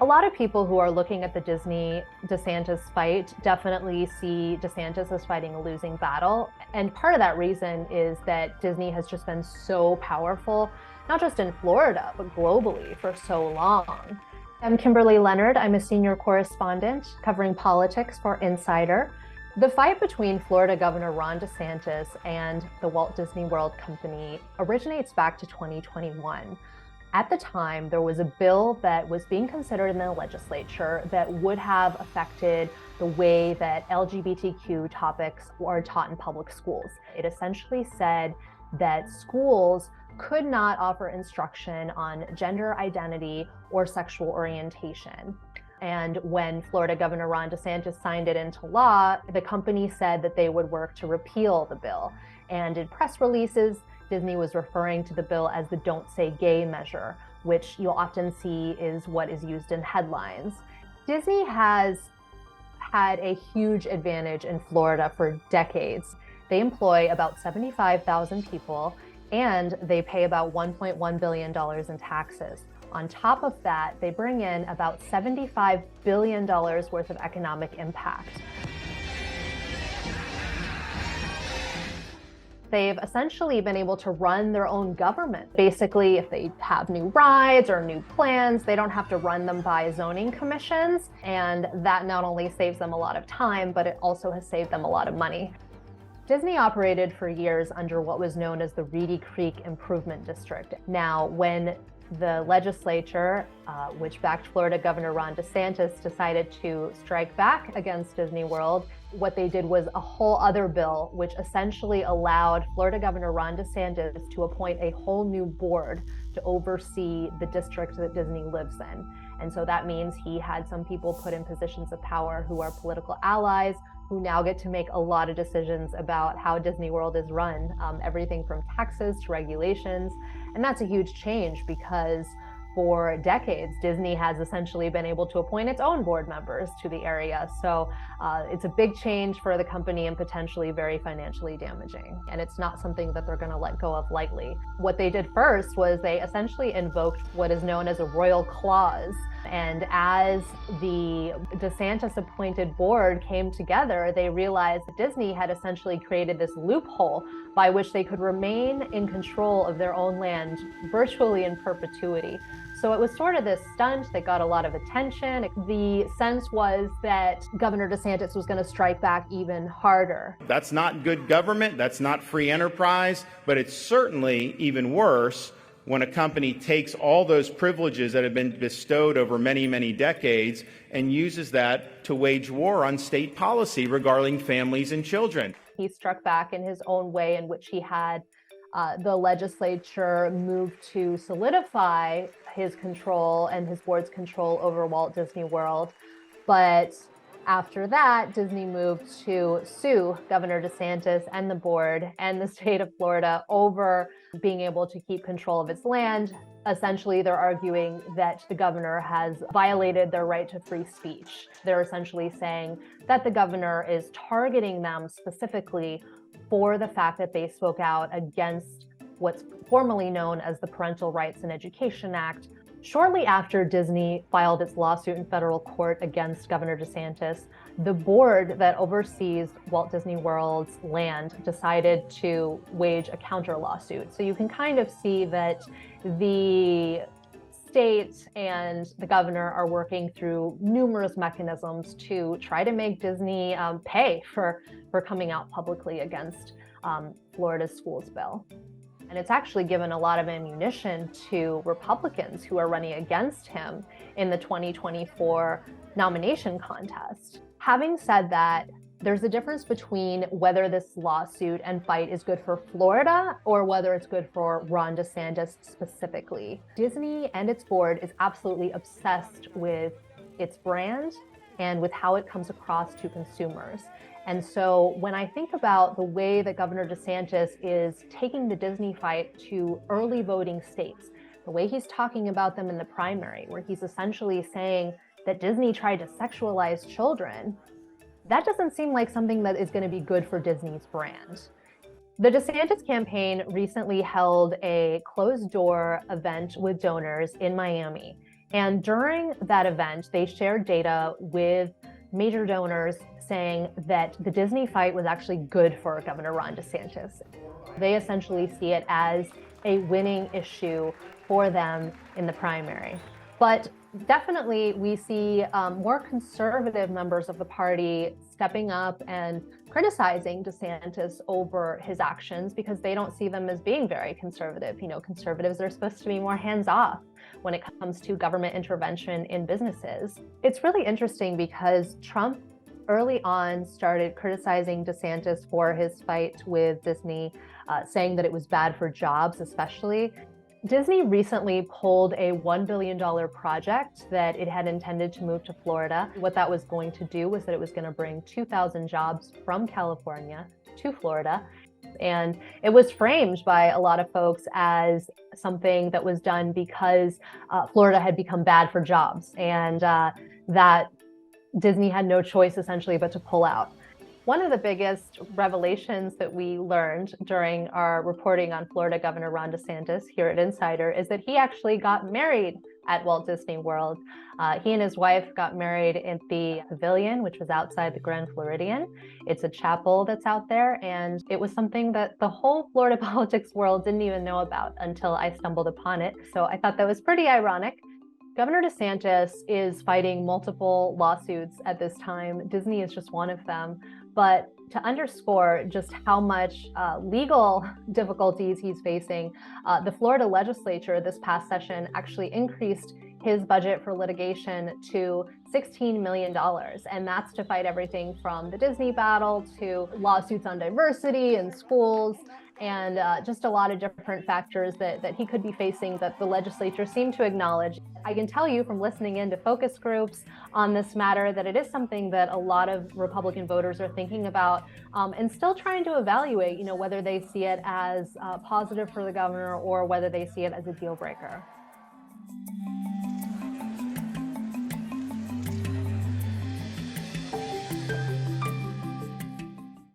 A lot of people who are looking at the Disney-DeSantis fight definitely see DeSantis as fighting a losing battle. And part of that reason is that Disney has just been so powerful, not just in Florida, but globally for so long. I'm Kimberly Leonard. I'm a senior correspondent covering politics for Insider. The fight between Florida Governor Ron DeSantis and the Walt Disney World Company originates back to 2021. At the time, there was a bill that was being considered in the legislature that would have affected the way that LGBTQ topics are taught in public schools. It essentially said that schools could not offer instruction on gender identity or sexual orientation. And when Florida Governor Ron DeSantis signed it into law, the company said that they would work to repeal the bill. And in press releases, Disney was referring to the bill as the Don't Say Gay measure, which you'll often see is what is used in headlines. Disney has had a huge advantage in Florida for decades. They employ about 75,000 people, and they pay about $1.1 billion in taxes. On top of that, they bring in about $75 billion worth of economic impact. They've essentially been able to run their own government. Basically, if they have new rides or new plans, they don't have to run them by zoning commissions. And that not only saves them a lot of time, but it also has saved them a lot of money. Disney operated for years under what was known as the Reedy Creek Improvement District. Now, when the legislature, which backed Florida Governor Ron DeSantis, decided to strike back against Disney World, what they did was a whole other bill, which essentially allowed Florida Governor Ron DeSantis to appoint a whole new board to oversee the district that Disney lives in. And so that means he had some people put in positions of power who are political allies, who now get to make a lot of decisions about how Disney World is run, everything from taxes to regulations. And that's a huge change because for decades, Disney has essentially been able to appoint its own board members to the area. So it's a big change for the company and potentially very financially damaging. And it's not something that they're going to let go of lightly. What they did first was they essentially invoked what is known as a royal clause. And as the DeSantis appointed board came together, they realized that Disney had essentially created this loophole by which they could remain in control of their own land virtually in perpetuity. So it was sort of this stunt that got a lot of attention. The sense was that Governor DeSantis was going to strike back even harder. That's not good government. That's not free enterprise. But it's certainly even worse when a company takes all those privileges that have been bestowed over many, many decades and uses that to wage war on state policy regarding families and children. He struck back in his own way, in which he had the legislature move to solidify his control and his board's control over Walt Disney World. But after that, Disney moved to sue Governor DeSantis and the board and the state of Florida over being able to keep control of its land. Essentially, they're arguing that the governor has violated their right to free speech. They're essentially saying that the governor is targeting them specifically for the fact that they spoke out against what's formerly known as the Parental Rights in Education Act. Shortly after Disney filed its lawsuit in federal court against Governor DeSantis, the board that oversees Walt Disney World's land decided to wage a counter lawsuit. So you can kind of see that the state and the governor are working through numerous mechanisms to try to make Disney pay for coming out publicly against Florida's schools bill. And it's actually given a lot of ammunition to Republicans who are running against him in the 2024 nomination contest. Having said that, there's a difference between whether this lawsuit and fight is good for Florida or whether it's good for Ron DeSantis specifically. Disney and its board is absolutely obsessed with its brand and with how it comes across to consumers. And so when I think about the way that Governor DeSantis is taking the Disney fight to early voting states, the way he's talking about them in the primary, where he's essentially saying that Disney tried to sexualize children, that doesn't seem like something that is going to be good for Disney's brand. The DeSantis campaign recently held a closed-door event with donors in Miami. And during that event, they shared data with major donors saying that the Disney fight was actually good for Governor Ron DeSantis. They essentially see it as a winning issue for them in the primary. But definitely, we see more conservative members of the party stepping up and criticizing DeSantis over his actions because they don't see them as being very conservative. You know, conservatives are supposed to be more hands-off when it comes to government intervention in businesses. It's really interesting because Trump early on started criticizing DeSantis for his fight with Disney, saying that it was bad for jobs, especially. Disney recently pulled a $1 billion project that it had intended to move to Florida. What that was going to do was that it was going to bring 2,000 jobs from California to Florida. And it was framed by a lot of folks as something that was done because Florida had become bad for jobs and that Disney had no choice essentially but to pull out. One of the biggest revelations that we learned during our reporting on Florida Governor Ron DeSantis here at Insider is that he actually got married at Walt Disney World. He and his wife got married in the Pavilion, which was outside the Grand Floridian. It's a chapel that's out there, and it was something that the whole Florida politics world didn't even know about until I stumbled upon it. So I thought that was pretty ironic. Governor DeSantis is fighting multiple lawsuits at this time. Disney is just one of them. But to underscore just how much legal difficulties he's facing, the Florida legislature this past session actually increased his budget for litigation to $16 million. And that's to fight everything from the Disney battle to lawsuits on diversity in schools and just a lot of different factors that he could be facing that the legislature seemed to acknowledge. I can tell you from listening into focus groups on this matter that it is something that a lot of Republican voters are thinking about and still trying to evaluate, you know, whether they see it as positive for the governor or whether they see it as a deal breaker.